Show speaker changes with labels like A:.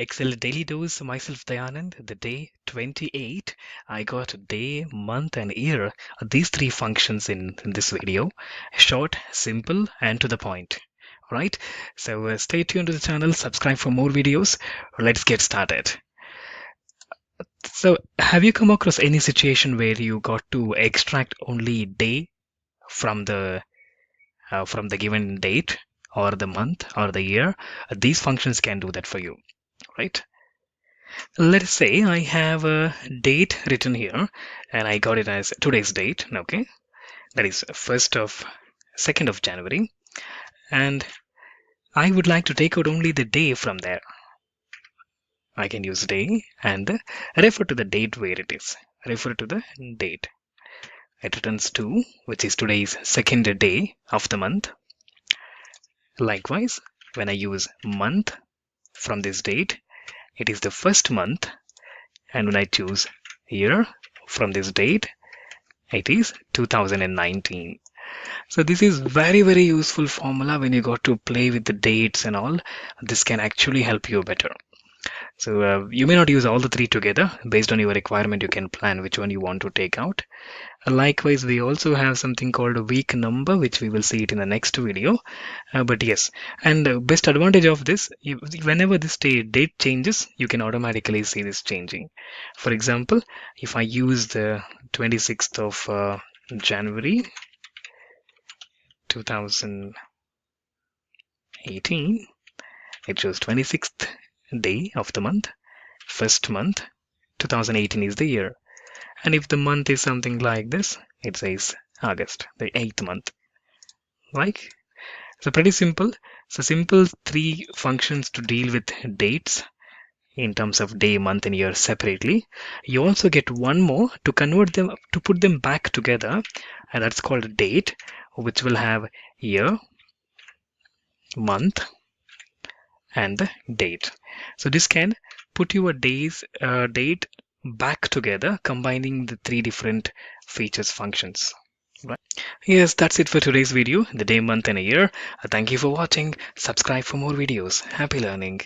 A: Excel Daily Dose, myself Dayanand, the day 28. I got day, month, and year. These three functions in this video. Short, simple, and to the point. Alright, so stay tuned to the channel, subscribe for more videos. Let's get started. So, have you come across any situation where you got to extract only day from the given date or the month or the year? These functions can do that for you, right? Let's say I have a date written here and I got it as today's date, okay? That is 2nd of January, and I would like to take out only the day from there. I can use day and refer to the date where it is. Refer to the date. It returns 2, which is today's second day of the month. Likewise, when I use month from this date, it is the first month, and when I choose year from this date, it is 2019. So this is very useful formula when you got to play with the dates and all. This can actually help you better. So you may not use all the three together. Based on your requirement, you can plan which one you want to take out. Likewise, we also have something called a week number, which we will see it in the next video. But yes, and best advantage of this, whenever this date changes, you can automatically see this changing. For example, if I use the 26th of January 2018, it shows 26th day of the month, first month, 2018 is the year. And if the month is something like this, it says August, the 8th month. Like, so pretty simple. So simple three functions to deal with dates in terms of day, month, and year separately. You also get one more to convert them, to put them back together, and that's called date, which will have year, month, and the date. So this can put your date back together, combining the three different features functions. Right. Yes, that's it for today's video, the day, month, and a year. Thank you for watching. Subscribe for more videos. Happy learning.